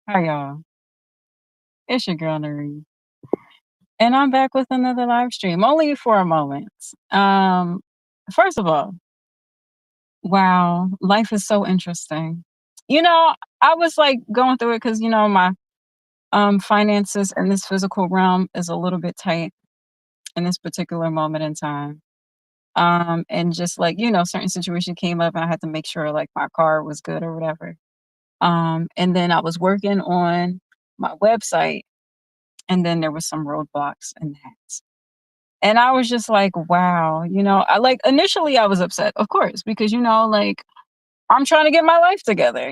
Hi y'all. It's your girl Naris. And I'm back with another live stream, only for a moment. Um, First of all, wow, life is so interesting. You know, I was like going through it because my finances in this physical realm is a little bit tight in this particular moment in time. And just like, certain situation came up and I had to make sure like my car was good or whatever. And then I was working on my website and then there was some roadblocks in that. And I was just like, wow, I like initially I was upset, of course, because like I'm trying to get my life together.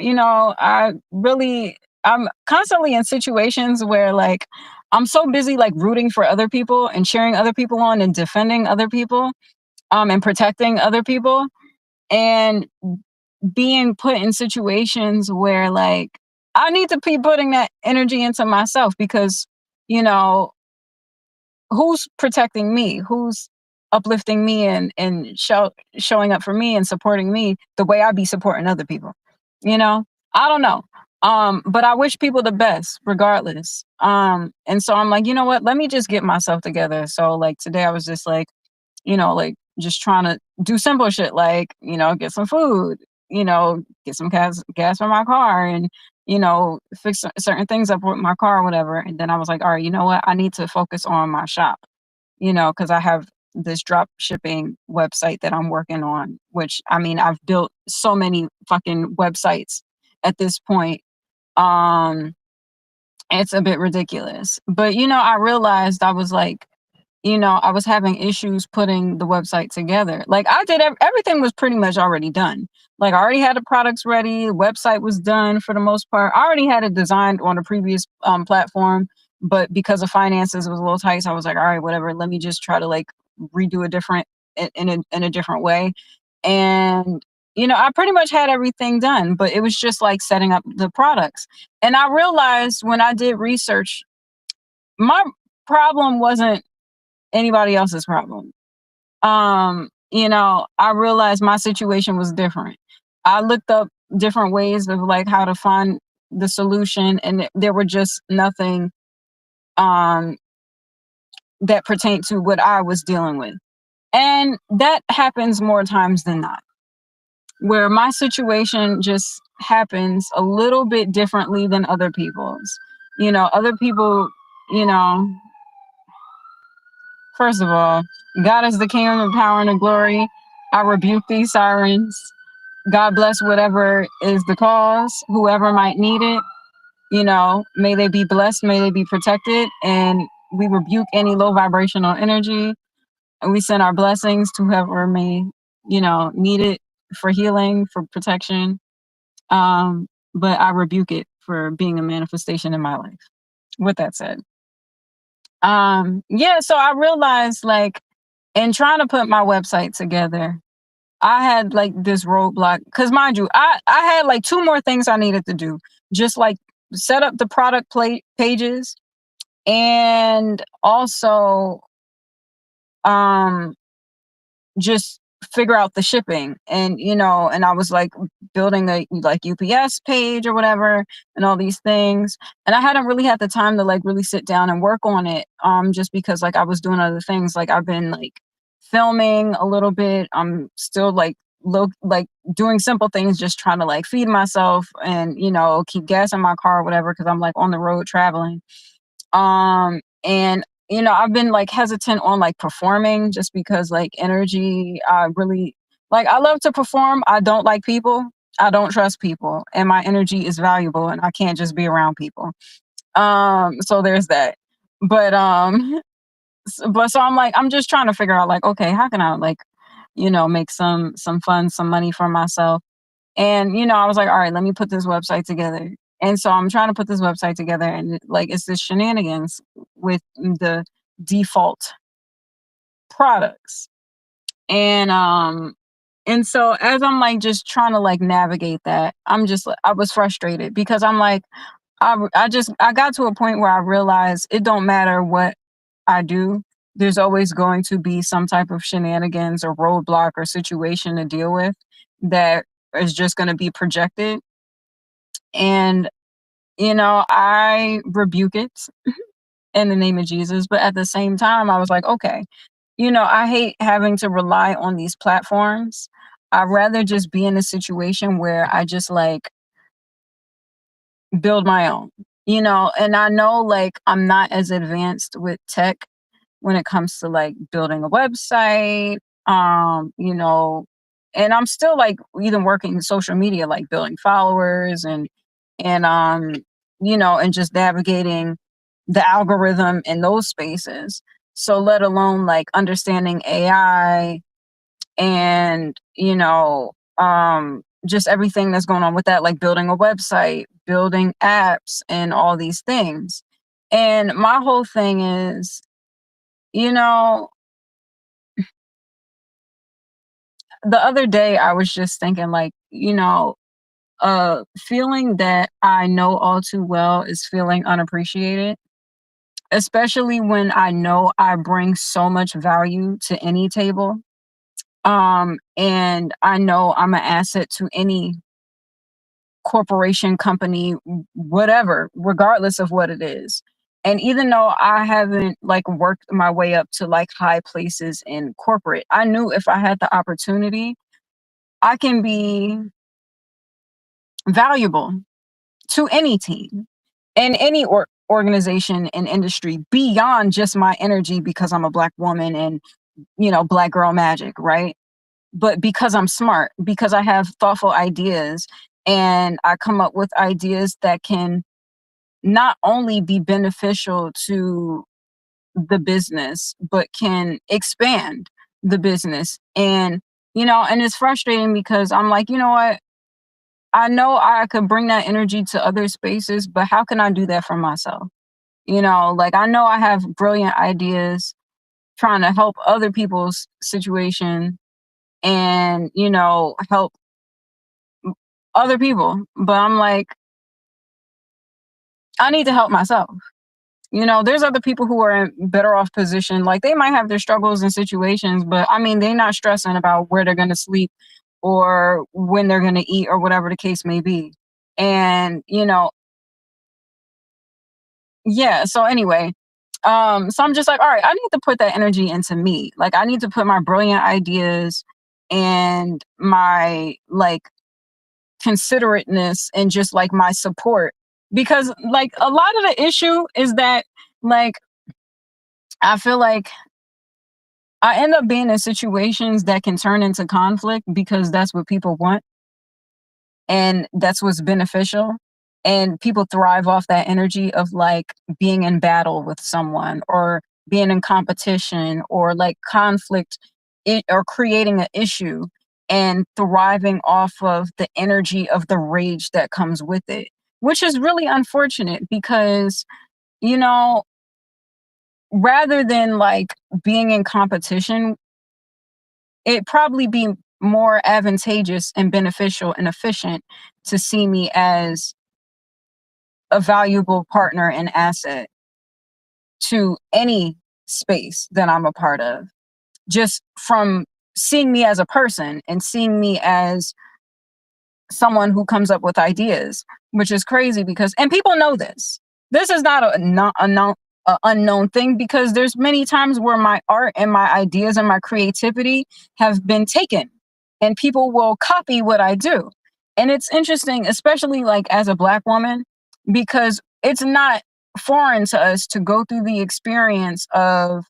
I'm constantly in situations where like I'm so busy like rooting for other people and cheering other people on and defending other people, and protecting other people and being put in situations where like I need to be putting that energy into myself because, you know, who's protecting me, who's uplifting me and showing up for me and supporting me the way I be supporting other people. you know I don't know, but I wish people the best regardless. And so I'm like, you know what, let me just get myself together. So like today I was just like, like just trying to do simple shit like, get some food, get some gas for my car and, fix certain things up with my car or whatever. And then I was like, all right, you know what? I need to focus on my shop, because I have this drop shipping website that I'm working on, which I mean, I've built so many fucking websites at this point. Um, it's a bit ridiculous. But, I realized I was like, I was having issues putting the website together. Like I did everything was pretty much already done. Like I already had the products ready, the website was done for the most part. I already had it designed on a previous platform, but because of finances it was a little tight, so I was like, all right, whatever, let me just try to like redo a different in a different way. And I pretty much had everything done, but it was just like setting up the products. And I realized when I did research, my problem wasn't anybody else's problem. I realized my situation was different. I looked up different ways of like how to find the solution, and there were just nothing um that pertained to what I was dealing with. And that happens more times than not, where my situation just happens a little bit differently than other people's. Other people, you know, first of all, God is the kingdom of power and the glory. I rebuke these sirens. God bless whatever is the cause, whoever might need it. May they be blessed, may they be protected, and we rebuke any low vibrational energy. And we send our blessings to whoever may, need it for healing, for protection. But I rebuke it for being a manifestation in my life. With that said, yeah, so I realized like in trying to put my website together, I had like this roadblock because mind you, I had like two more things I needed to do, just like set up the product pages and also um just figure out the shipping. And and I was like building a like UPS page or whatever and all these things, and I hadn't really had the time to like really sit down and work on it, just because like I was doing other things. Like I've been like filming a little bit. I'm still like like doing simple things, just trying to like feed myself and keep gas in my car or whatever, because I'm like on the road traveling. And I've been like hesitant on like performing just because like energy, I really like, I love to perform. I don't like people. I don't trust people, and my energy is valuable and I can't just be around people. So there's that. But but so I'm like, I'm just trying to figure out like, okay, how can I like, make some fun, some money for myself. And, I was like, all right, let me put this website together. And so I'm trying to put this website together, and like it's this shenanigans with the default products. And so as I'm like just trying to like navigate that, I was frustrated because I'm like, I got to a point where I realized it don't matter what I do. There's always going to be some type of shenanigans or roadblock or situation to deal with that is just going to be projected. And I rebuke it in the name of Jesus. But at the same time, I was like, okay, I hate having to rely on these platforms. I'd rather just be in a situation where I just like build my own, and I know like I'm not as advanced with tech when it comes to like building a website, and I'm still like even working social media, like building followers and just navigating the algorithm in those spaces. So let alone like understanding AI and just everything that's going on with that, like building a website, building apps and all these things. And my whole thing is, you know the other day I was just thinking like, feeling that I know all too well is feeling unappreciated, especially when I know I bring so much value to any table. And I know I'm an asset to any corporation, company, whatever, regardless of what it is. And even though I haven't like worked my way up to like high places in corporate, I knew if I had the opportunity, I can be valuable to any team and any organization and industry beyond just my energy because I'm a black woman and, black girl magic, right? But because I'm smart, because I have thoughtful ideas and I come up with ideas that can not only be beneficial to the business, but can expand the business. And it's frustrating because I'm like, you know what? I know I could bring that energy to other spaces, but how can I do that for myself? Like I know I have brilliant ideas trying to help other people's situation and, help other people. But I'm like, I need to help myself. There's other people who are in better off position. Like they might have their struggles and situations, but I mean, they're not stressing about where they're going to sleep or when they're going to eat or whatever the case may be. And, yeah. So anyway, so I'm just like, all right, I need to put that energy into me. Like I need to put my brilliant ideas and my like considerateness and just like my support because like a lot of the issue is that like I feel like I end up being in situations that can turn into conflict because that's what people want and that's what's beneficial. And people thrive off that energy of like being in battle with someone or being in competition or like conflict or creating an issue and thriving off of the energy of the rage that comes with it, which is really unfortunate because, you know, rather than like being in competition, it probably be more advantageous and beneficial and efficient to see me as a valuable partner and asset to any space that I'm a part of. Just from seeing me as a person and seeing me as someone who comes up with ideas, which is crazy because, and people know this. This is not a unknown thing because there's many times where my art and my ideas and my creativity have been taken and people will copy what I do. And it's interesting, especially like as a black woman, because it's not foreign to us to go through the experience of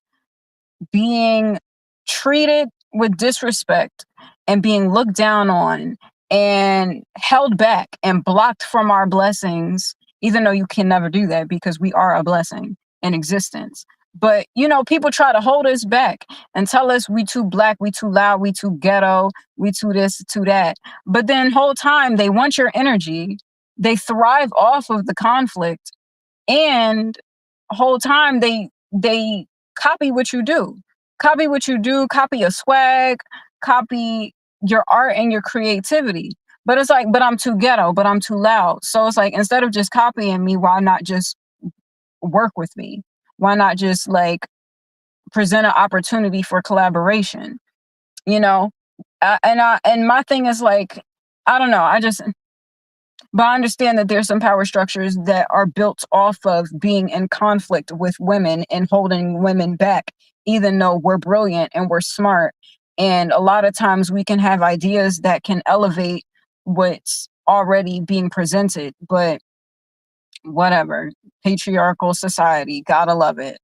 being treated with disrespect and being looked down on and held back and blocked from our blessings, even though you can never do that because we are a blessing in existence. But people try to hold us back and tell us we too black, we too loud, we too ghetto, we too this, too that. But then whole time they want your energy. They thrive off of the conflict and whole time they copy your swag, copy your art and your creativity. But it's like, but I'm too ghetto, but I'm too loud. So it's like, instead of just copying me, why not just work with me? Why not just like present an opportunity for collaboration? you know and my thing is like, I don't know, I just But I understand that there's some power structures that are built off of being in conflict with women and holding women back, even though we're brilliant and we're smart. And a lot of times we can have ideas that can elevate what's already being presented, but whatever. Patriarchal society, gotta love it.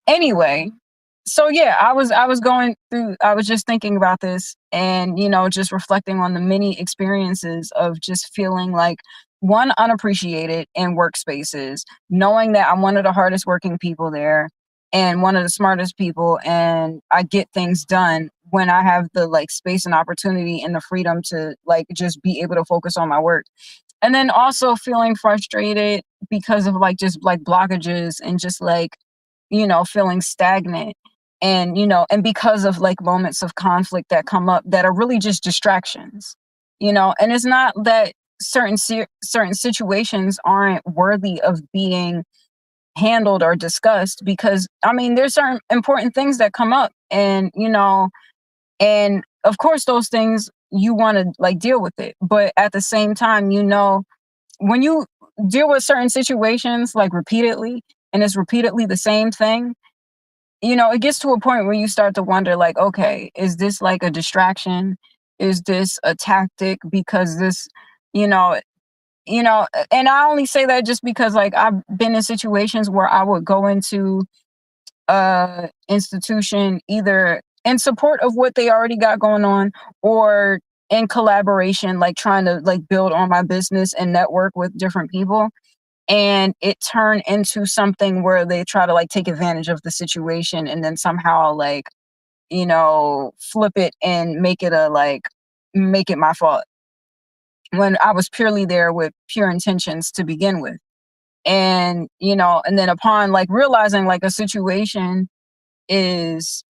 Anyway, so yeah, I was going through, I was just thinking about this, and just reflecting on the many experiences of just feeling like, one, unappreciated in workspaces, knowing that I'm one of the hardest working people there and one of the smartest people, and I get things done when I have the like space and opportunity and the freedom to like just be able to focus on my work. And then also feeling frustrated because of like just like blockages and just like feeling stagnant, and and because of like moments of conflict that come up that are really just distractions. And it's not that certain situations aren't worthy of being handled or discussed, because I mean there's certain important things that come up, and and of course those things you want to like deal with it, but at the same time, when you deal with certain situations like repeatedly, and it's repeatedly the same thing, it gets to a point where you start to wonder, like, okay, is this like a distraction? Is this a tactic? Because this, you know, and I only say that just because like I've been in situations where I would go into institution either in support of what they already got going on, or in collaboration, like trying to like build on my business and network with different people, and it turned into something where they try to like take advantage of the situation and then somehow like flip it and make it my fault, when I was purely there with pure intentions to begin with. And and then upon like realizing like a situation is,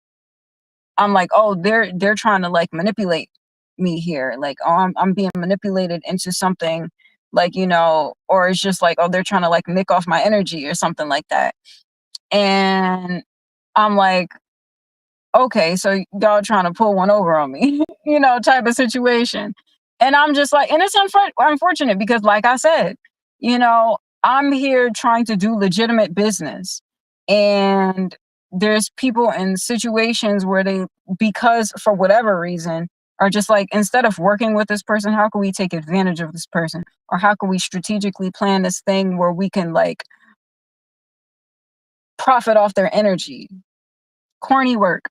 I'm like, oh, they're trying to like manipulate me here, like, oh, I'm being manipulated into something, like, or it's just like, oh, they're trying to like nick off my energy or something like that. And I'm like, okay, so y'all trying to pull one over on me, type of situation. And I'm just like, and it's unfortunate because, like I said, I'm here trying to do legitimate business. And there's people in situations where they, because for whatever reason, are just like, instead of working with this person, how can we take advantage of this person? Or how can we strategically plan this thing where we can like profit off their energy? Corny work.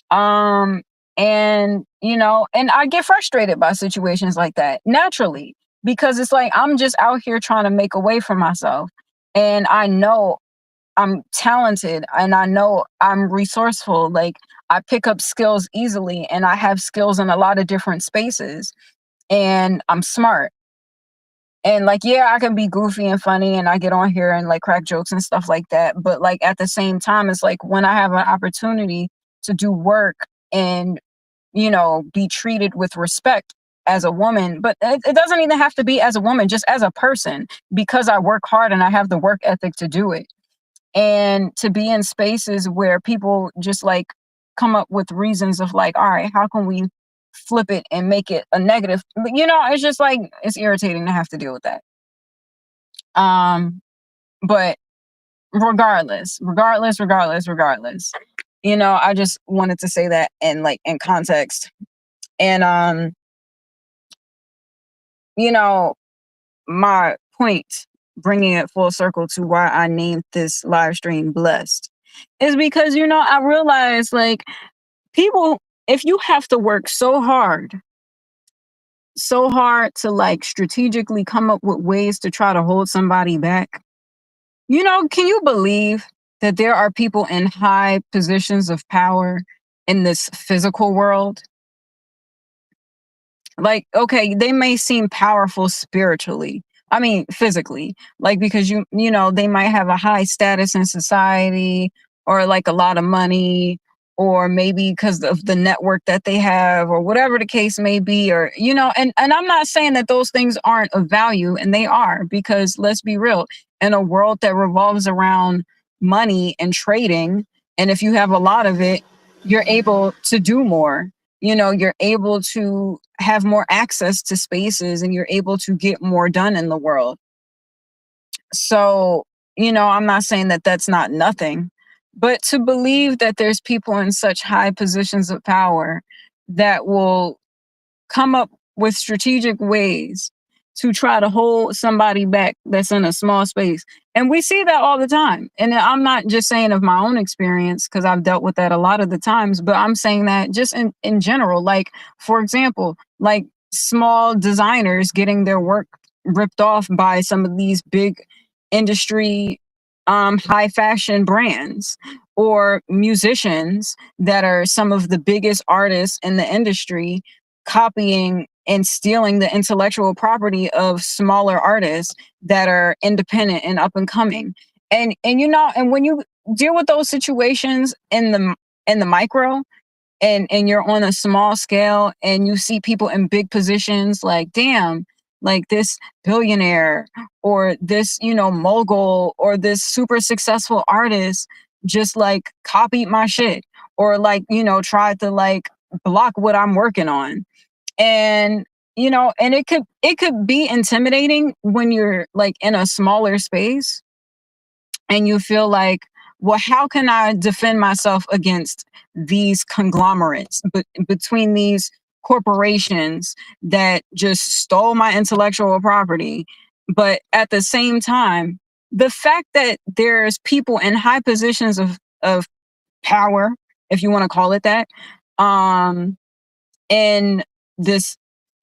Um, and and I get frustrated by situations like that naturally, because it's like I'm just out here trying to make a way for myself. And I know I'm talented, and I know I'm resourceful. Like, I pick up skills easily, and I have skills in a lot of different spaces, and I'm smart. And like, yeah, I can be goofy and funny, and I get on here and like crack jokes and stuff like that. But like at the same time, it's like when I have an opportunity to do work and be treated with respect as a woman, but it doesn't even have to be as a woman, just as a person, because I work hard and I have the work ethic to do it. And to be in spaces where people just like come up with reasons of like, all right, how can we flip it and make it a negative? It's just like, it's irritating to have to deal with that. Um, but regardless, I just wanted to say that in like in context. And you know, my point, bringing it full circle to why I named this live stream Blessed, is because, I realized like people, if you have to work so hard to like strategically come up with ways to try to hold somebody back, can you believe that there are people in high positions of power in this physical world? Like, okay, they may seem powerful spiritually. I mean, physically, like, because they might have a high status in society, or like a lot of money, or maybe because of the network that they have, or whatever the case may be, or, and I'm not saying that those things aren't of value, and they are, because let's be real, in a world that revolves around money and trading, and if you have a lot of it, you're able to do more. you're able to have more access to spaces and you're able to get more done in the world. So, I'm not saying that that's not nothing, but to believe that there's people in such high positions of power that will come up with strategic ways to try to hold somebody back that's in a small space. And we see that all the time. And I'm not just saying of my own experience because I've dealt with that a lot of the times, but I'm saying that just in general. Like, for example, like small designers getting their work ripped off by some of these big industry high fashion brands, or musicians that are some of the biggest artists in the industry copying and stealing the intellectual property of smaller artists that are independent and up and coming. And when you deal with those situations in the micro, and you're on a small scale and you see people in big positions, like, damn, like this billionaire or this mogul or this super successful artist just like copied my shit, or like tried to like block what I'm working on. And and it could be intimidating when you're like in a smaller space and you feel like, well, how can I defend myself against these conglomerates, but between these corporations that just stole my intellectual property? But at the same time, the fact that there's people in high positions of power, if you want to call it that, um, in this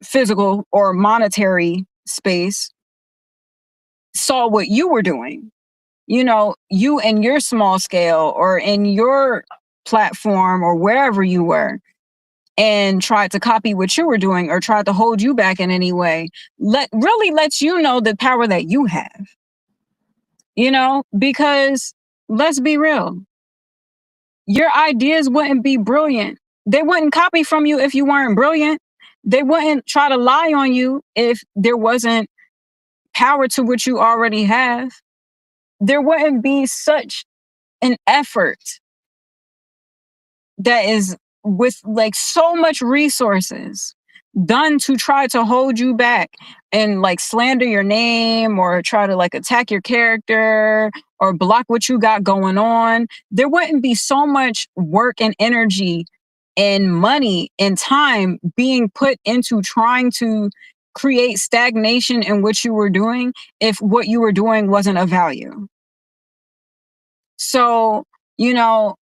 physical or monetary space, saw what you were doing, you in your small scale or in your platform or wherever you were, and tried to copy what you were doing or tried to hold you back in any way, really lets you know the power that you have, because let's be real, your ideas wouldn't be brilliant. They wouldn't copy from you if you weren't brilliant. They wouldn't try to lie on you if there wasn't power to what you already have. There wouldn't be such an effort that is with like so much resources done to try to hold you back and like slander your name or try to like attack your character or block what you got going on. There wouldn't be so much work and energy and money and time being put into trying to create stagnation in what you were doing if what you were doing wasn't of value. So, you know,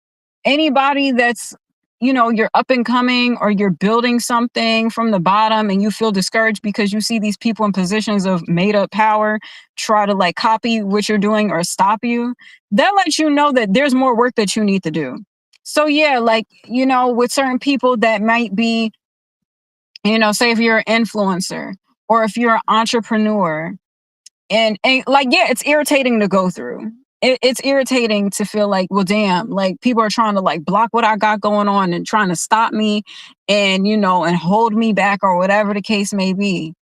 anybody that's, you're up and coming or you're building something from the bottom and you feel discouraged because you see these people in positions of made up power try to like copy what you're doing or stop you, that lets you know that there's more work that you need to do. So, yeah, like, with certain people that might be, say if you're an influencer or if you're an entrepreneur, and like, yeah, it's irritating to go through. It's irritating to feel like, well, damn, like people are trying to like block what I got going on and trying to stop me and and hold me back or whatever the case may be.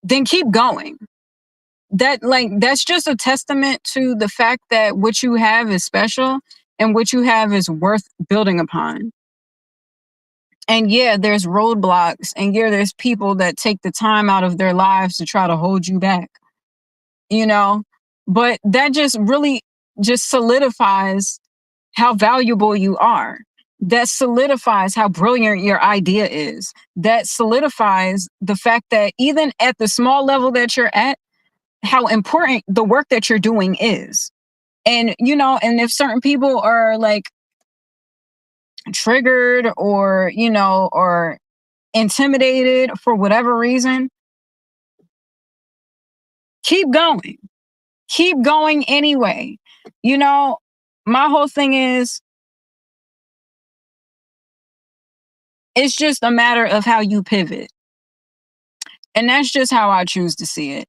Then keep going. That's just a testament to the fact that what you have is special and what you have is worth building upon. And yeah, there's roadblocks, and yeah, there's people that take the time out of their lives to try to hold you back, you know but that just really just solidifies how valuable you are. That solidifies how brilliant your idea is. That solidifies the fact that even at the small level that you're at, how important the work that you're doing is. And if certain people are like triggered or intimidated for whatever reason, keep going. Keep going anyway. You know, my whole thing is, it's just a matter of how you pivot. And that's just how I choose to see it.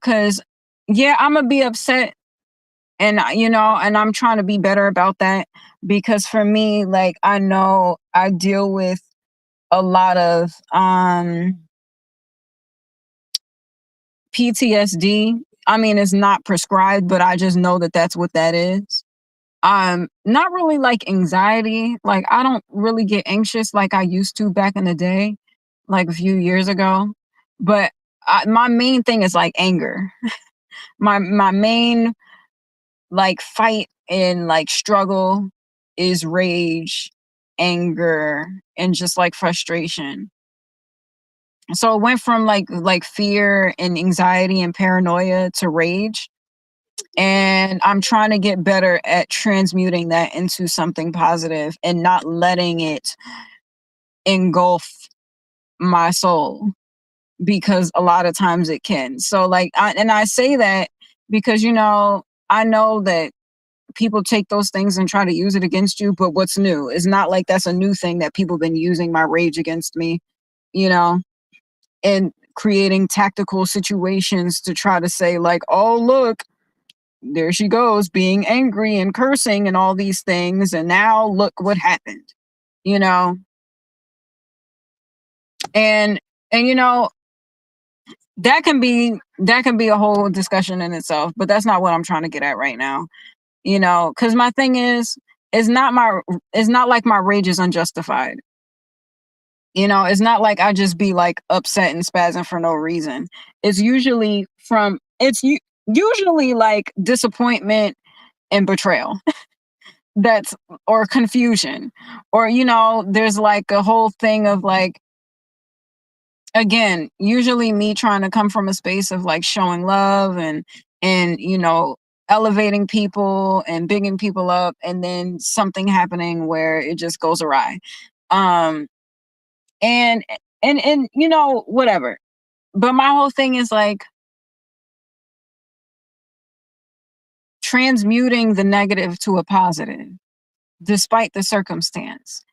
Cuz yeah, I'm going to be upset, and and I'm trying to be better about that, because for me, like, I know I deal with a lot of PTSD. I mean, it's not prescribed, but I just know that that's what that is. Not really like anxiety. Like I don't really get anxious like I used to back in the day, like a few years ago. But my main thing is like anger. My main like fight and like struggle is rage, anger, and just like frustration. So it went from like fear and anxiety and paranoia to rage, and I'm trying to get better at transmuting that into something positive and not letting it engulf my soul, because a lot of times it can. So like I say that because I know that people take those things and try to use it against you, but what's new? It's not like that's a new thing that people been using my rage against me, you know, and creating tactical situations to try to say like, "Oh, look, there she goes being angry and cursing and all these things, and now look what happened." You know, and and that can be a whole discussion in itself, but that's not what I'm trying to get at right now. Because my thing is, it's not my it's not like my rage is unjustified. It's not like I just be like upset and spazzing for no reason. It's usually like disappointment and betrayal. That's Or confusion, or there's like a whole thing of like, again, usually me trying to come from a space of like showing love and elevating people and bigging people up, and then something happening where it just goes awry. um and and whatever. But my whole thing is like transmuting the negative to a positive despite the circumstance,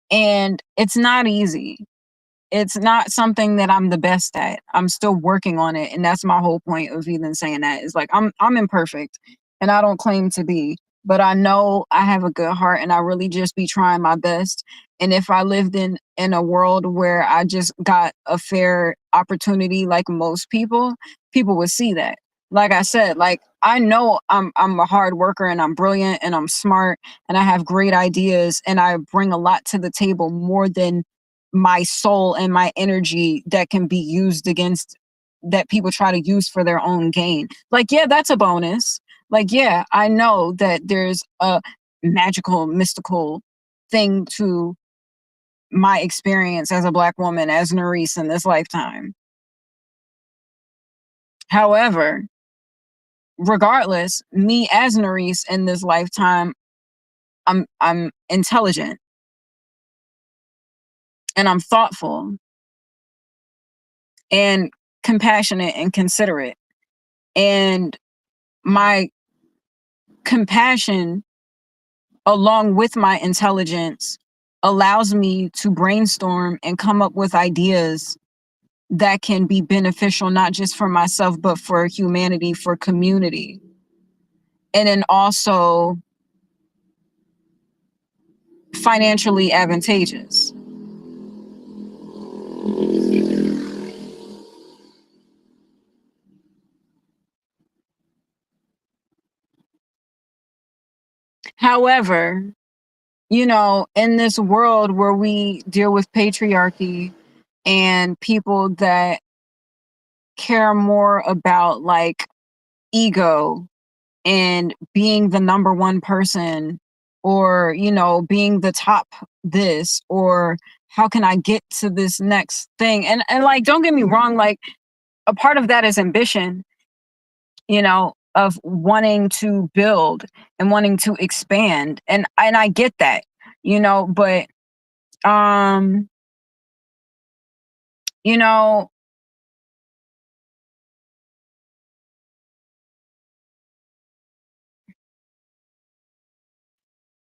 and it's not easy. It's not something that I'm the best at. I'm still working on it, and that's my whole point of even saying that. Is like I'm imperfect, and I don't claim to be, but I know I have a good heart, and I really just be trying my best. And if I lived in a world where I just got a fair opportunity like most people, people would see that. Like I said, like I know I'm a hard worker, and I'm brilliant, and I'm smart, and I have great ideas, and I bring a lot to the table, more than my soul and my energy that can be used against that people try to use for their own gain. Like, yeah, that's a bonus. Like, yeah, I know that there's a magical, mystical thing to my experience as a Black woman, as Nerisse in this lifetime. However, regardless, me as Nerisse in this lifetime, I'm intelligent, and I'm thoughtful and compassionate and considerate. And my compassion, along with my intelligence, allows me to brainstorm and come up with ideas that can be beneficial, not just for myself, but for humanity, for community. And then also financially advantageous. However, in this world where we deal with patriarchy and people that care more about like ego and being the number one person, or being the top this, or how can I get to this next thing, and like, don't get me wrong, like a part of that is ambition, of wanting to build and wanting to expand, and I get that, but um you know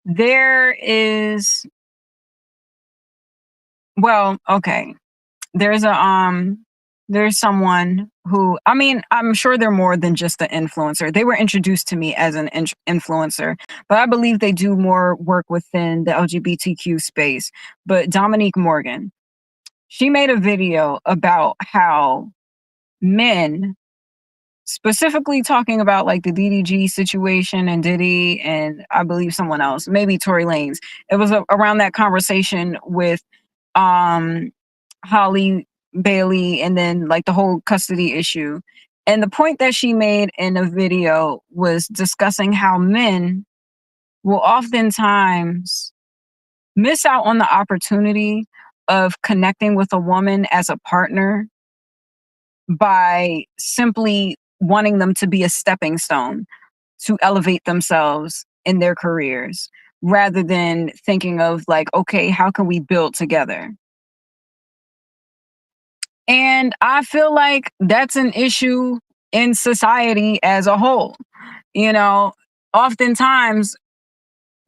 there is, well, okay, there's there's someone who, I mean, I'm sure they're more than just an influencer. They were introduced to me as an influencer, but I believe they do more work within the LGBTQ space. But Dominique Morgan, she made a video about how men specifically talking about like the DDG situation and Diddy and I believe someone else, maybe Tory Lanez. It was around that conversation with um Holly Bailey and then like the whole custody issue. And the point that she made in a video was discussing how men will oftentimes miss out on the opportunity of connecting with a woman as a partner by simply wanting them to be a stepping stone to elevate themselves in their careers rather than thinking of like, okay, how can we build together? And I feel like that's an issue in society as a whole. You know, oftentimes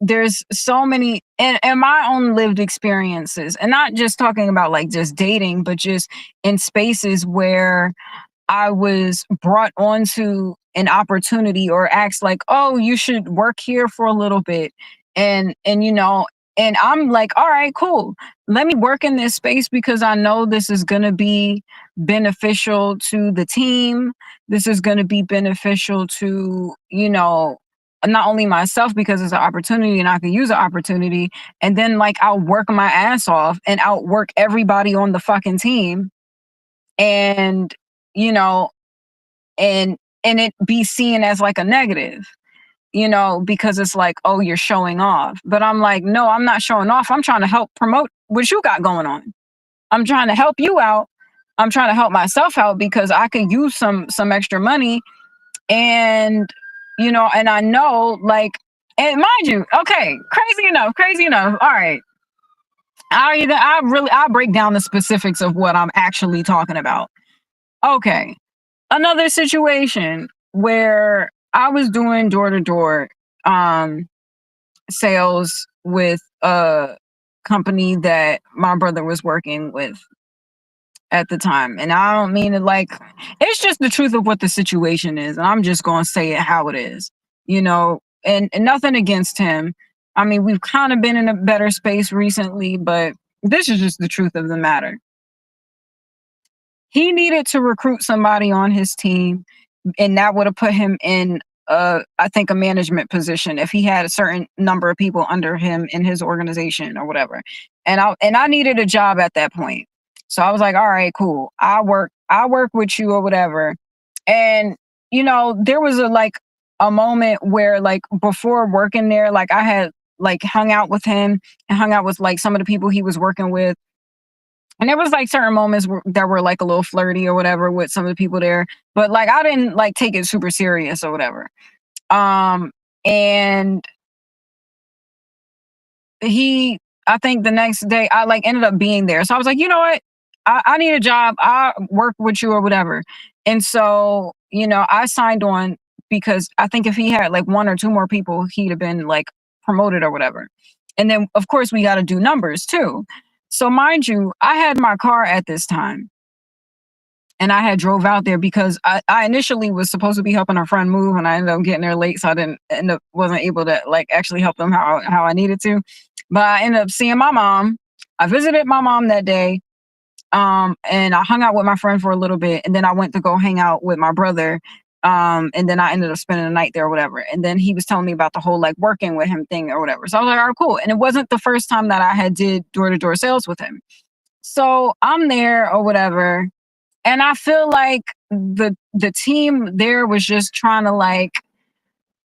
there's so many and my own lived experiences, and not just talking about like just dating, but just in spaces where I was brought onto an opportunity or asked like, "Oh, you should work here for a little bit." And I'm like, "All right, cool. Let me work in this space because I know this is going to be beneficial to the team. This is going to be beneficial to, not only myself because it's an opportunity and I can use the opportunity, and then like I'll work my ass off and outwork everybody on the fucking team and you know and it be seen as like a negative, because it's like, oh, you're showing off. But I'm like, no, I'm not showing off. I'm trying to help promote what you got going on. I'm trying to help you out. I'm trying to help myself out because I could use some extra money. And and I know, like, and mind you, okay, crazy enough. All right. I break down the specifics of what I'm actually talking about. Okay. Another situation where I was doing door to door sales with a company that my brother was working with at the time. And I don't mean it like, it's just the truth of what the situation is. And I'm just going to say it how it is, and nothing against him. I mean, we've kind of been in a better space recently, but this is just the truth of the matter. He needed to recruit somebody on his team, and that would have put him in I think a management position if he had a certain number of people under him in his organization or whatever. And I needed a job at that point. So I was like, all right, cool. I work with you or whatever. And there was a moment where like before working there, like I had like hung out with him and hung out with like some of the people he was working with, and there was like certain moments that were like a little flirty or whatever with some of the people there, but like I didn't like take it super serious or whatever. And he, I think the next day I like ended up being there. So I was like, you know what? I need a job. I work with you or whatever. And so, I signed on because I think if he had like one or two more people, he'd have been like promoted or whatever. And then of course we got to do numbers too. So mind you, I had my car at this time and I had drove out there because I initially was supposed to be helping a friend move and I ended up getting there late. So I didn't end up, wasn't able to like actually help them how I needed to. But I ended up seeing my mom. I visited my mom that day. And I hung out with my friend for a little bit. And then I went to go hang out with my brother. And then I ended up spending the night there or whatever. And then he was telling me about the whole like working with him thing or whatever. So I was like, all right, cool. And it wasn't the first time that I had did door to door sales with him. So I'm there or whatever. And I feel like the team there was just trying to like,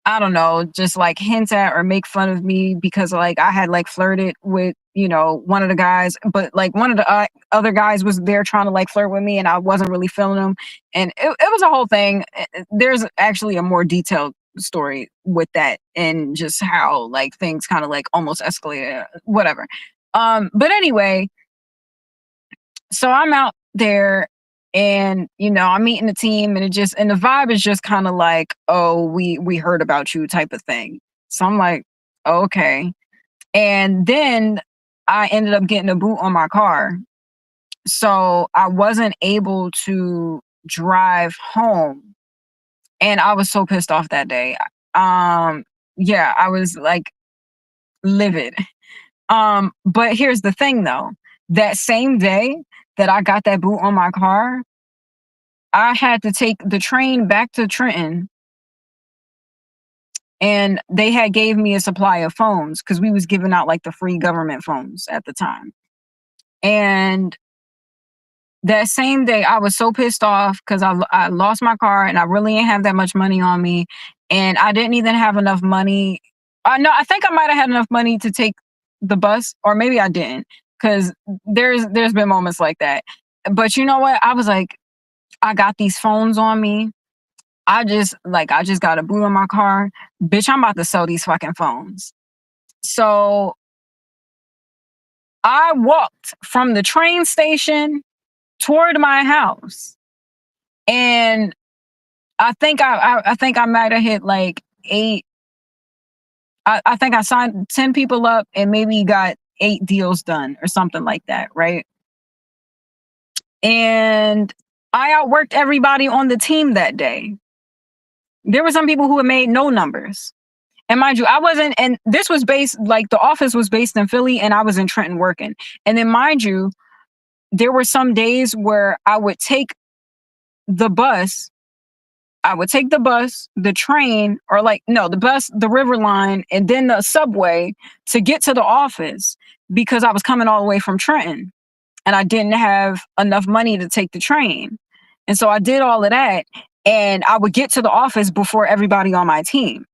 I don't know, just like hint at or make fun of me because like I had like flirted with, one of the guys, but like one of the other guys was there trying to like flirt with me and I wasn't really feeling him. And it was a whole thing. There's actually a more detailed story with that and just how like things kind of like almost escalated, whatever. But anyway, so I'm out there and I'm meeting the team and and the vibe is just kind of like, oh, we heard about you type of thing. So I'm like, okay. And then I ended up getting a boot on my car. So I wasn't able to drive home. And I was so pissed off that day. Um yeah, I was like livid. But here's the thing though. That same day that I got that boot on my car, I had to take the train back to Trenton, and they had gave me a supply of phones because we was giving out like the free government phones at the time. And that same day, I was so pissed off because I lost my car and I really didn't have that much money on me, and I didn't even have enough money. No, I think I might have had enough money to take the bus, or maybe I didn't, because there's been moments like that. But you know what? I was like, I got these phones on me. I just got a boot on my car. Bitch, I'm about to sell these fucking phones. So I walked from the train station toward my house, and I think I might have hit like 8. I think I signed 10 people up and maybe got 8 deals done or something like that, right? And I outworked everybody on the team that day. There were some people who had made no numbers. And mind you, I wasn't, and this was based, like, the office was based in Philly and I was in Trenton working. And then mind you, there were some days where the bus the train, or like, no, the bus, the river line, and then the subway to get to the office because I was coming all the way from Trenton and I didn't have enough money to take the train. And so I did all of that, and I would get to the office before everybody on my team.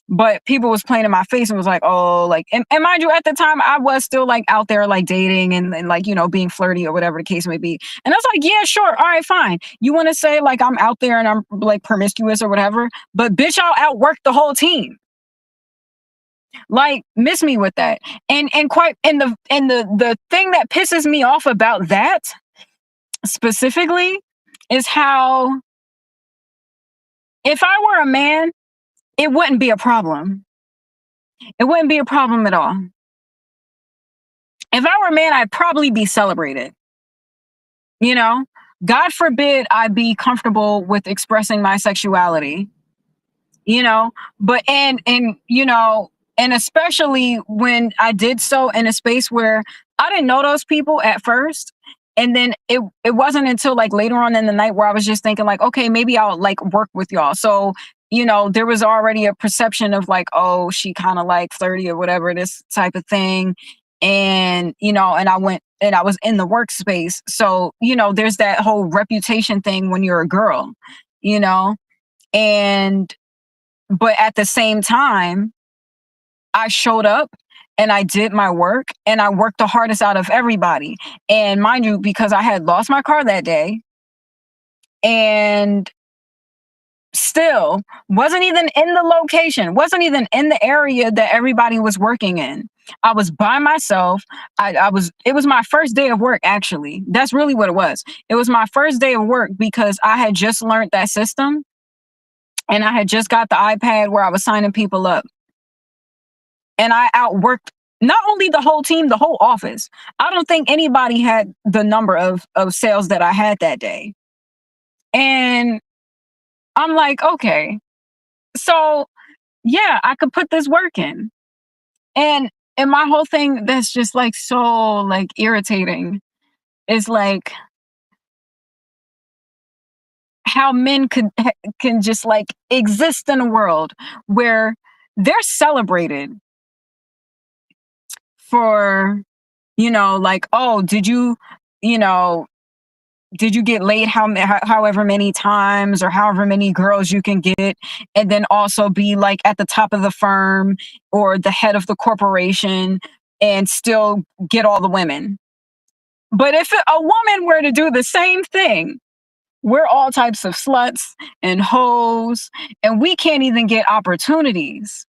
But people was playing in my face and was like, oh, like, and mind you, at the time I was still like out there like dating and like, being flirty or whatever the case may be. And I was like, yeah, sure. All right, fine. You want to say like I'm out there and I'm like promiscuous or whatever, but bitch, I'll outwork the whole team. Like, miss me with that. And the thing that pisses me off about that specifically is how, if I were a man, it wouldn't be a problem. It wouldn't be a problem at all. If I were a man, I'd probably be celebrated. You know, God forbid I be comfortable with expressing my sexuality, you know, but and especially when I did so in a space where I didn't know those people at first. And then it wasn't until like later on in the night where I was just thinking like, okay, maybe I'll like work with y'all. So, there was already a perception of like, oh, she kind of like flirty or whatever, this type of thing. And, and I went and I was in the workspace. So, there's that whole reputation thing when you're a girl, you know, and but at the same time, I showed up and I did my work and I worked the hardest out of everybody. And mind you, because I had lost my car that day and still wasn't even in the location, wasn't even in the area that everybody was working in. I was by myself. It was my first day of work, actually. That's really what it was. It was my first day of work because I had just learned that system and I had just got the iPad where I was signing people up. And I outworked not only the whole team, the whole office. I don't think anybody had the number of sales that I had that day. And I'm like, okay, so yeah, I could put this work in. And my whole thing that's just like so like irritating is like how men can just like exist in a world where they're celebrated for, like, oh, you know did you get laid however many times or however many girls you can get, and then also be like at the top of the firm or the head of the corporation and still get all the women. But if a woman were to do the same thing, we're all types of sluts and hoes, and we can't even get opportunities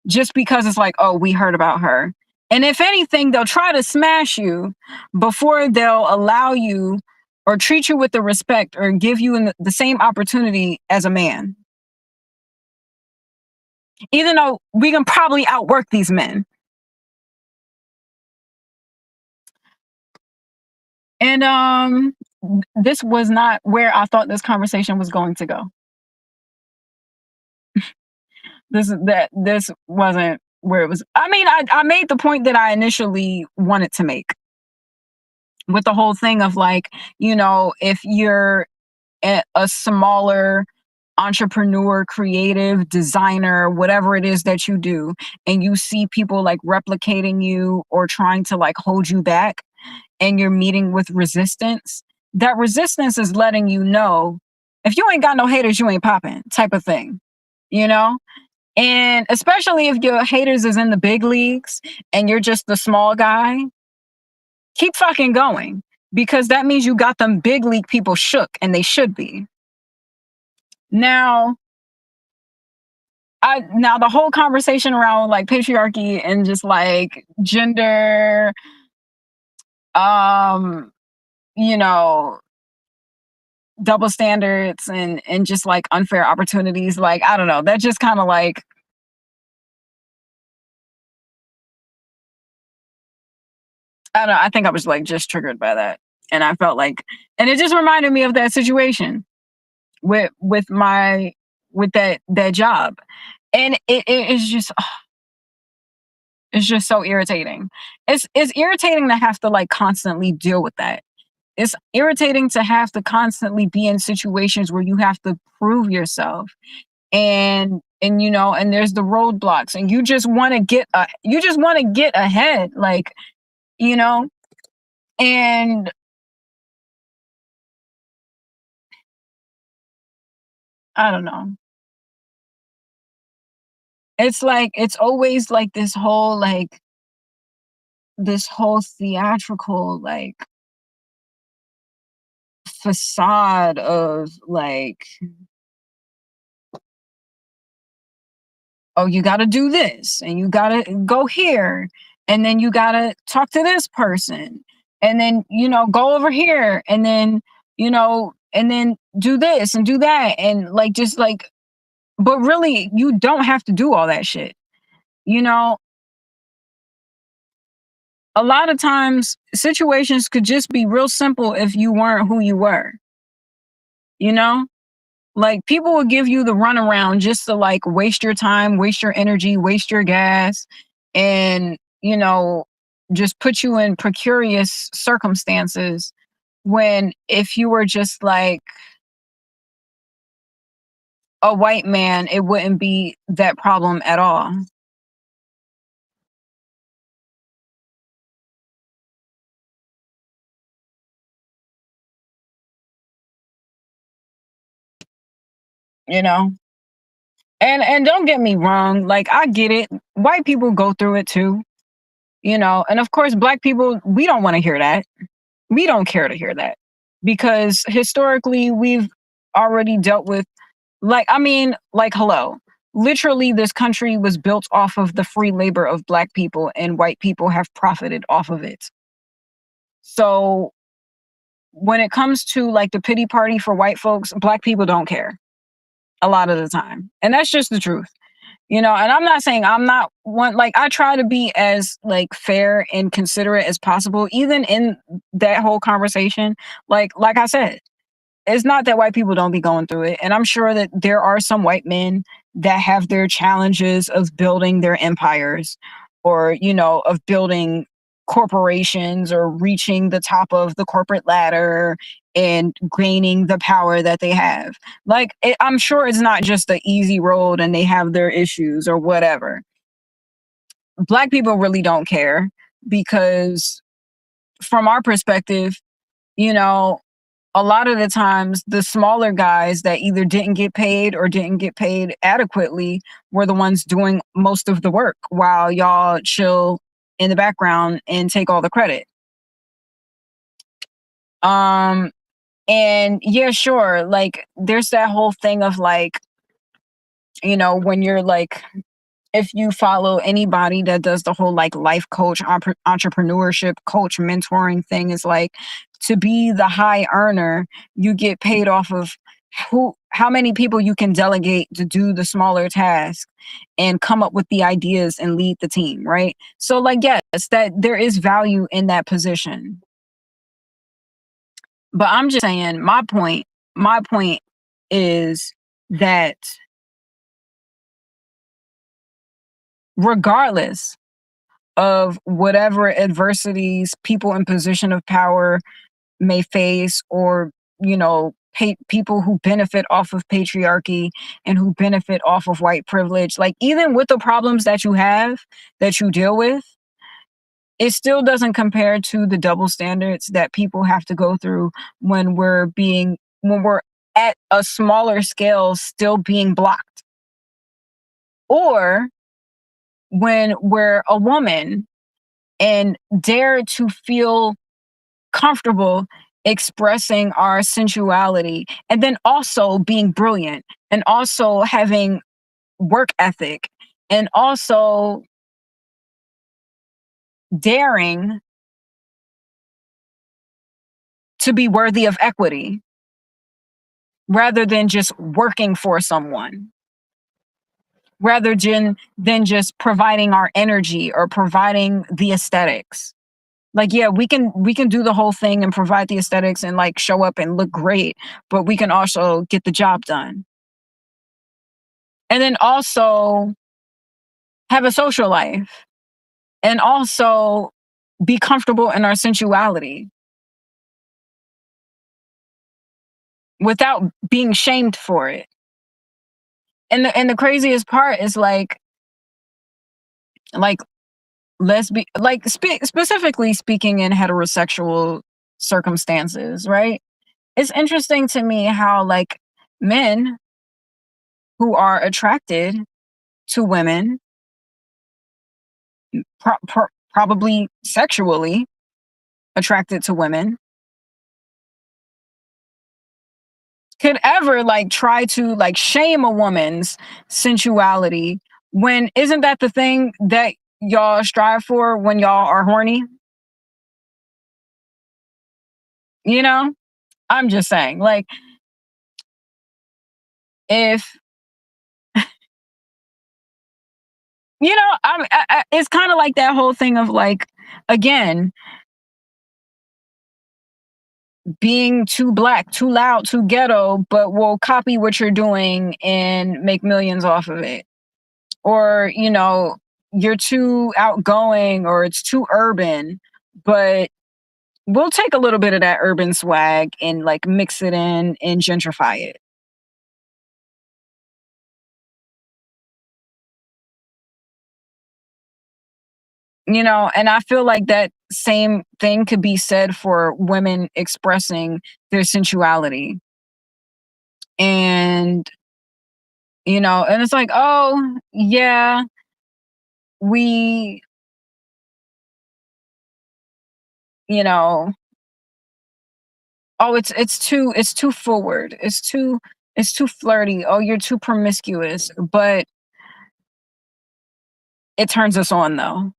just because it's like, oh, we heard about her. And if anything, they'll try to smash you before they'll allow you or treat you with the respect or give you the same opportunity as a man. Even though we can probably outwork these men. And this was not where I thought this conversation was going to go. This wasn't where it was. I mean, I made the point that I initially wanted to make. with the whole thing of like, if you're a smaller entrepreneur, creative designer, whatever it is that you do, and you see people like replicating you or trying to like hold you back, and you're meeting with resistance, that resistance is letting you know, if you ain't got no haters, you ain't popping, type of thing, you know? And especially if your haters is in the big leagues and you're just the small guy, keep fucking going, because that means you got them big league people shook, and they should be. Now, now the whole conversation around like patriarchy and just like gender, um, you know, double standards and just like unfair opportunities, like I don't know, that just kind of like, I don't know, I think I was like just triggered by that. And I felt like, and it just reminded me of that situation with my with that job. And it is just, it's just so irritating. It's irritating to have to like constantly deal with that. It's irritating to have to constantly be in situations where you have to prove yourself, and there's the roadblocks, and you just want to get ahead, like, you know and I don't know. It's like it's always like this whole theatrical like facade of like, oh, you got to do this, and you got to go here, and then you got to talk to this person, and then go over here, and then do this and do that, and like just like, but really you don't have to do all that shit. you know a lot of times situations could just be real simple if you weren't who you were. you know Like, people will give you the runaround just to like waste your time, waste your energy, waste your gas, and just put you in precarious circumstances, when if you were just like a white man, it wouldn't be that problem at all. You know? And don't get me wrong, like I get it. White people go through it too, and of course black people, we don't want to hear that. We don't care to hear that, because historically we've already dealt with, like, I mean, like, hello. Literally, this country was built off of the free labor of black people, and white people have profited off of it. So when it comes to like the pity party for white folks, black people don't care a lot of the time. And that's just the truth. And I'm not saying I'm not one, like I try to be as like fair and considerate as possible, even in that whole conversation. Like I said, it's not that white people don't be going through it. And I'm sure that there are some white men that have their challenges of building their empires, or, of building corporations, or reaching the top of the corporate ladder and gaining the power that they have. Like, I'm sure it's not just the easy road and they have their issues or whatever. Black people really don't care, because from our perspective, you know, a lot of the times the smaller guys that either didn't get paid or didn't get paid adequately were the ones doing most of the work, while y'all chill in the background and take all the credit. Um and yeah, sure, like there's that whole thing of like, when you're like, if you follow anybody that does the whole like life coach, entrepreneurship coach, mentoring thing, is like, to be the high earner, you get paid off of how many people you can delegate to do the smaller task and come up with the ideas and lead the team, right? So like, yes, that there is value in that position. But I'm just saying, my point is that regardless of whatever adversities people in position of power may face, or people who benefit off of patriarchy and who benefit off of white privilege. Like, even with the problems that you have, that you deal with, it still doesn't compare to the double standards that people have to go through when we're at a smaller scale still being blocked, or when we're a woman and dare to feel comfortable expressing our sensuality, and then also being brilliant, and also having work ethic, and also daring to be worthy of equity rather than just working for someone, rather than just providing our energy or providing the aesthetics. Like, yeah, we can do the whole thing and provide the aesthetics and like show up and look great, but we can also get the job done. And then also have a social life, and also be comfortable in our sensuality without being shamed for it. And the craziest part is like lesbian, like specifically speaking in heterosexual circumstances, right? It's interesting to me how like men who are attracted to women, probably sexually attracted to women, could ever like try to like shame a woman's sensuality, when isn't that the thing that y'all strive for when y'all are horny? You know? I'm just saying, like, if it's kind of like that whole thing of like, again, being too black, too loud, too ghetto, but will copy what you're doing and make millions off of it. Or, you're too outgoing or it's too urban, but we'll take a little bit of that urban swag and like mix it in and gentrify it. And I feel like that same thing could be said for women expressing their sensuality. And and it's like, oh yeah, we you know oh, it's too forward, it's too flirty, oh, you're too promiscuous, but it turns us on though.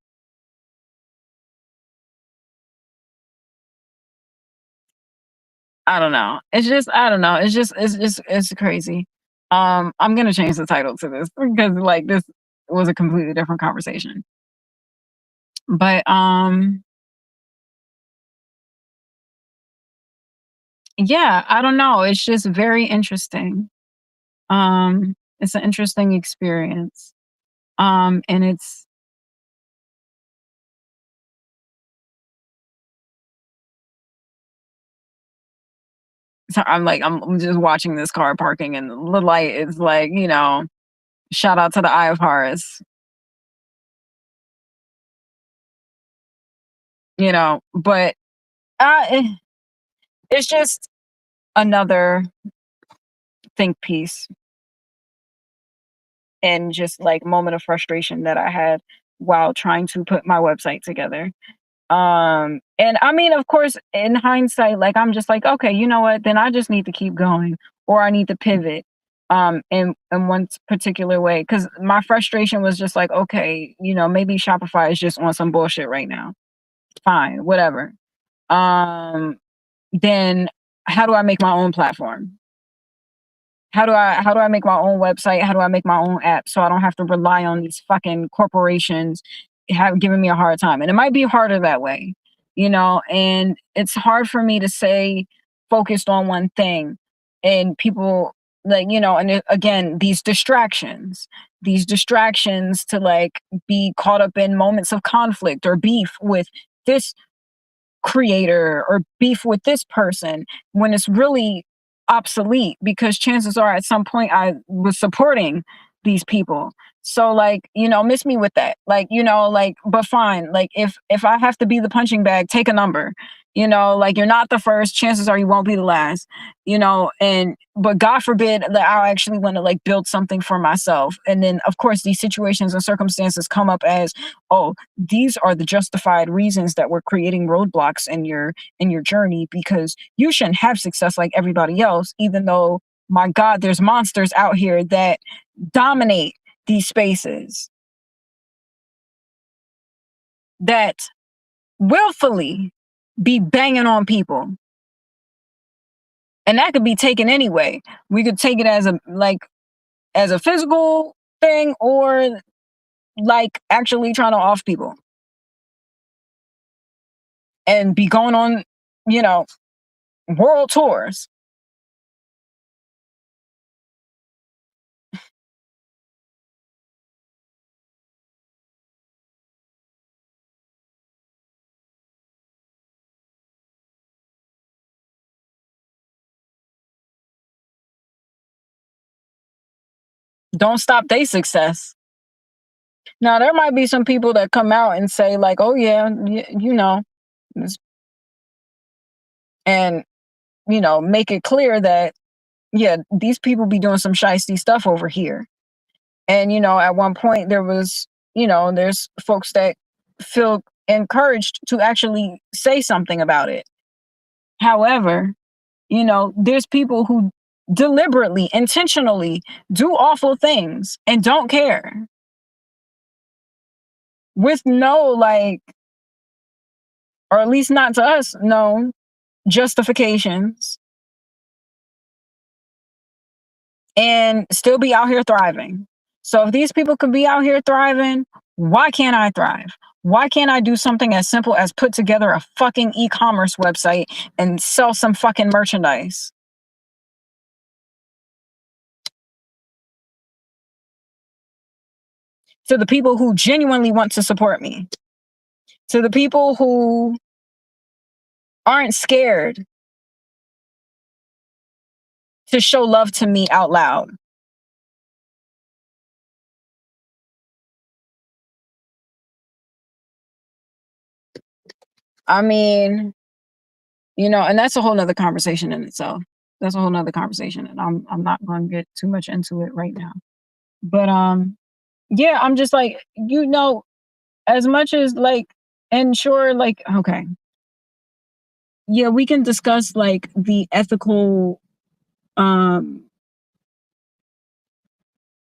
I don't know. It's just I don't know. It's crazy. I'm gonna change the title to this because like this was a completely different conversation. But yeah, I don't know. It's just very interesting. It's an interesting experience. And I'm just watching this car parking, and the light is like, shout out to the Eye of Horus, but it's just another think piece, and just like moment of frustration that I had while trying to put my website together. And I mean, of course, in hindsight, like I'm just like, okay, you know what? Then I just need to keep going, or I need to pivot in one particular way, because my frustration was just like, okay, maybe Shopify is just on some bullshit right now. Fine, whatever. Um, then how do I make my own platform? How do I make my own website? How do I make my own app so I don't have to rely on these fucking corporations have given me a hard time? And it might be harder that way, and it's hard for me to say focused on one thing, and people like, and again, these distractions to like be caught up in moments of conflict or beef with this creator or beef with this person when it's really obsolete, because chances are at some point I was supporting these people. So like, miss me with that. Like, like, but fine. Like if I have to be the punching bag, take a number. Like you're not the first, chances are you won't be the last. And but God forbid that I'll actually want to like build something for myself. And then of course these situations and circumstances come up as, oh, these are the justified reasons that we're creating roadblocks in your journey, because you shouldn't have success like everybody else, even though my God, there's monsters out here that dominate these spaces, that willfully be banging on people. And that could be taken anyway. We could take it as a physical thing, or like actually trying to off people and be going on, you know, world tours. Don't stop their success. Now there might be some people that come out and say like, "Oh yeah, and make it clear that yeah, these people be doing some shisty stuff over here." And at one point there was, there's folks that feel encouraged to actually say something about it. However, there's people who deliberately, intentionally do awful things and don't care, with no like, or at least not to us, no justifications, and still be out here thriving. So if these people could be out here thriving, why can't I thrive? Why can't I do something as simple as put together a fucking e-commerce website and sell some fucking merchandise? To the people who genuinely want to support me, to the people who aren't scared to show love to me out loud. I mean, and that's a whole nother conversation in itself. That's a whole nother conversation. And I'm not gonna get too much into it right now. But yeah, I'm just like, as much as like, and sure, like, okay. Yeah, we can discuss like the ethical um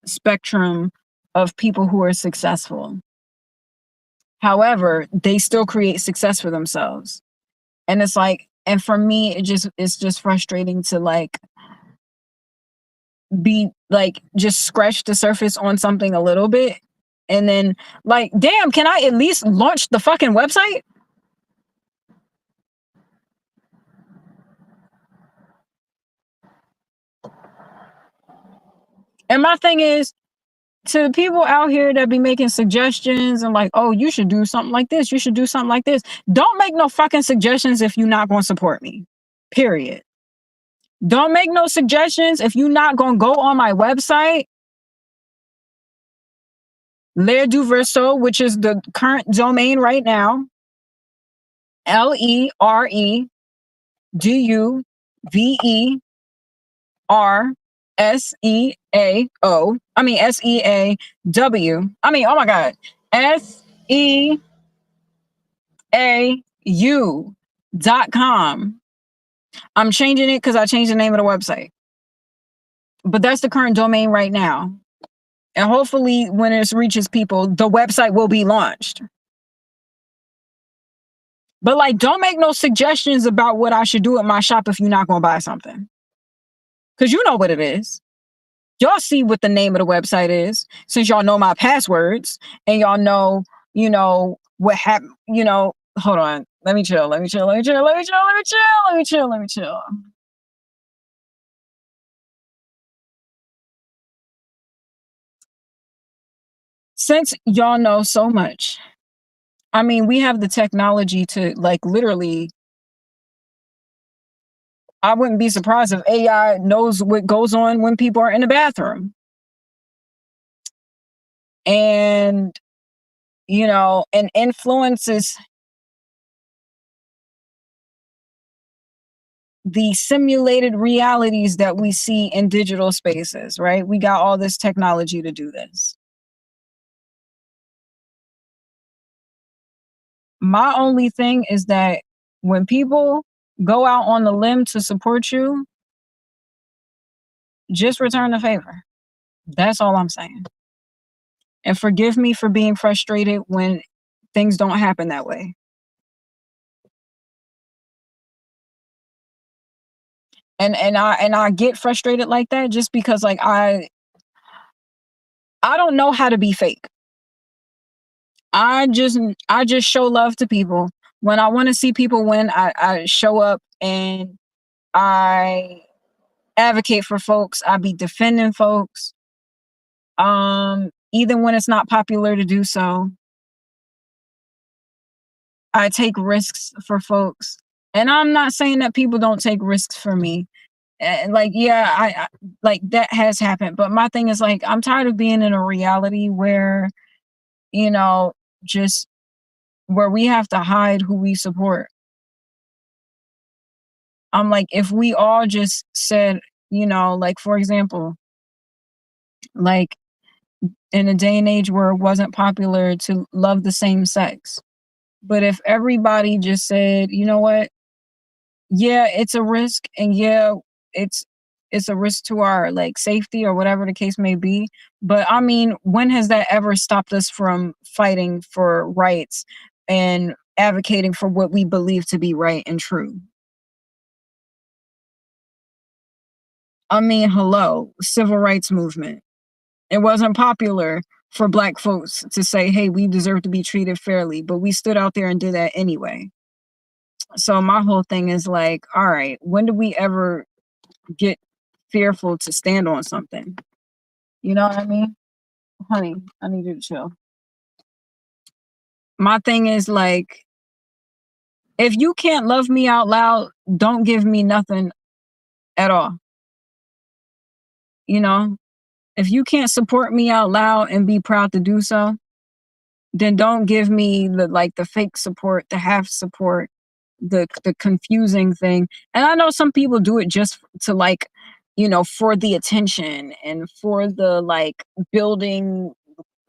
spectrum of people who are successful. However, they still create success for themselves. And it's like, and for me, it's just frustrating to like be like just scratch the surface on something a little bit, and then like, damn, can I at least launch the fucking website? And my thing is, to the people out here that be making suggestions and like, oh, you should do something like this, you should do something like this. Don't make no fucking suggestions if you're not going to support me. Period. Don't make no suggestions if you're not going to go on my website, Lair du Verso, which is the current domain right now. LEREDUVERSEAO. I mean SEAW. I mean, oh my God. SEAU.com. I'm changing it because I changed the name of the website. But that's the current domain right now. And hopefully when it reaches people, the website will be launched. But like, don't make no suggestions about what I should do at my shop if you're not going to buy something. Because you know what it is. Y'all see what the name of the website is, since y'all know my passwords and y'all know, what happened, hold on. Let me chill. Let me chill. Let me chill. Let me chill. Let me chill. Let me chill. Let me chill. since y'all know so much, I mean, we have the technology to like literally, I wouldn't be surprised if AI knows what goes on when people are in the bathroom. And, and influences the simulated realities that we see in digital spaces, right? We got all this technology to do this. My only thing is that when people go out on the limb to support you, just return the favor. That's all I'm saying. And forgive me for being frustrated when things don't happen that way. And I get frustrated like that just because like I don't know how to be fake. I just show love to people. When I want to see people win, I show up and I advocate for folks. I be defending folks. Even when it's not popular to do so, I take risks for folks. And I'm not saying that people don't take risks for me. Like, yeah, I like that has happened. But my thing is like, I'm tired of being in a reality where, you know, just where we have to hide who we support. I'm like, if we all just said, like for example, like in a day and age where it wasn't popular to love the same sex. But if everybody just said, you know what, yeah, it's a risk, and yeah, it's it's a risk to our like safety or whatever the case may be. But I mean, when has that ever stopped us from fighting for rights and advocating for what we believe to be right and true? I mean, hello, civil rights movement. It wasn't popular for black folks to say, hey, we deserve to be treated fairly, but we stood out there and did that anyway. So my whole thing is like, all right, when do we ever get fearful to stand on something? You know what I mean? Honey, I need you to chill. My thing is like, if you can't love me out loud, don't give me nothing at all. You know, if you can't support me out loud and be proud to do so, then don't give me the fake support, the half support, the confusing thing. And I know some people do it just to like, for the attention and for the like building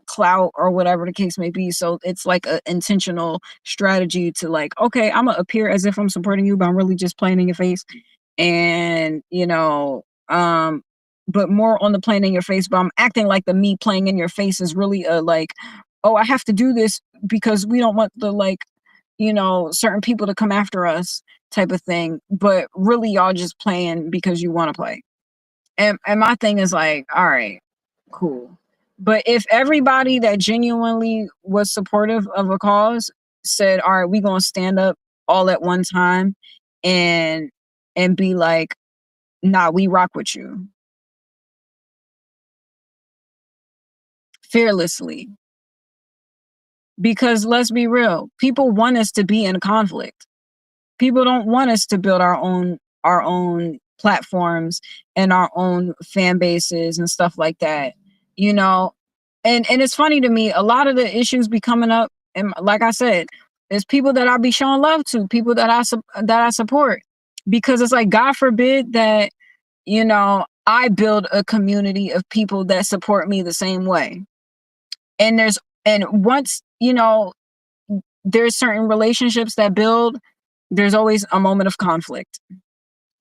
clout or whatever the case may be. So it's like an intentional strategy to like, okay, I'm gonna appear as if I'm supporting you, but I'm really just playing in your face. And but more on the playing in your face, but I'm acting like the me playing in your face is really a like, oh, I have to do this because we don't want the like, certain people to come after us type of thing. But really y'all just playing because you want to play. And my thing is like, all right, cool. But if everybody that genuinely was supportive of a cause said, all right, we gonna stand up all at one time and be like, nah, we rock with you fearlessly. Because let's be real, people want us to be in conflict. People don't want us to build our own platforms and our own fan bases and stuff like that. You know, and it's funny to me, a lot of the issues be coming up, and like I said, there's people that I be showing love to, people that I support, because it's like, God forbid that I build a community of people that support me the same way. And once there's certain relationships that build, there's always a moment of conflict.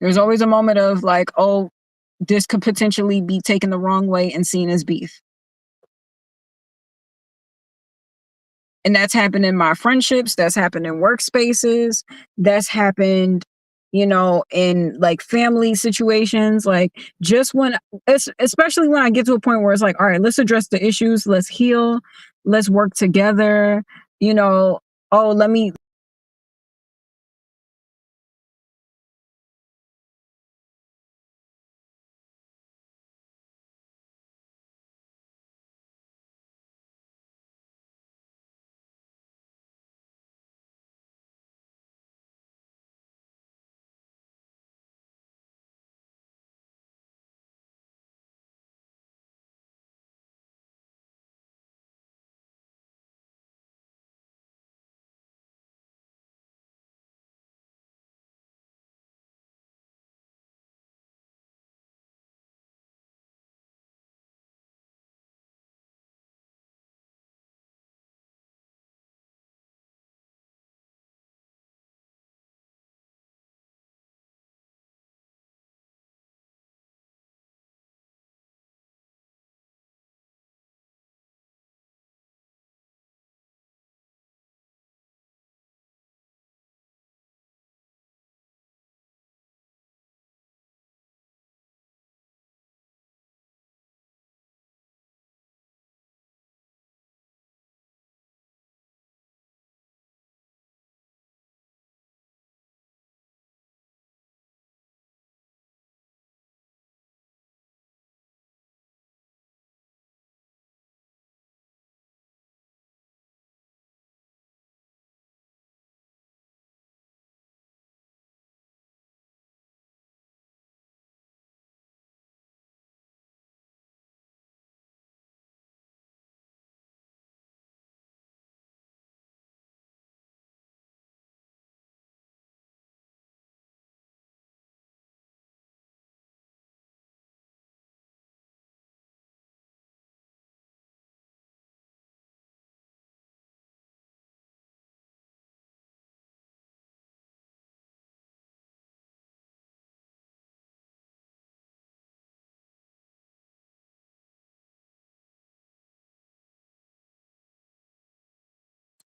There's always a moment of like, oh, this could potentially be taken the wrong way and seen as beef. And that's happened in my friendships, that's happened in workspaces, that's happened, in like family situations. Like, just when, especially when I get to a point where it's like, all right, let's address the issues, let's heal, let's work together, you know, oh, let me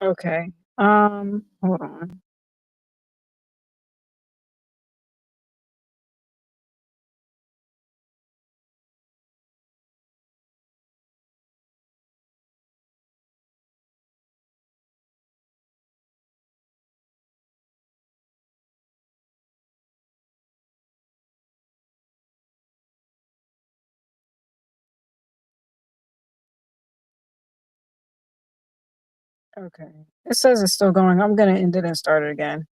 Okay. Hold on. Okay. It says it's still going. I'm gonna end it and start it again.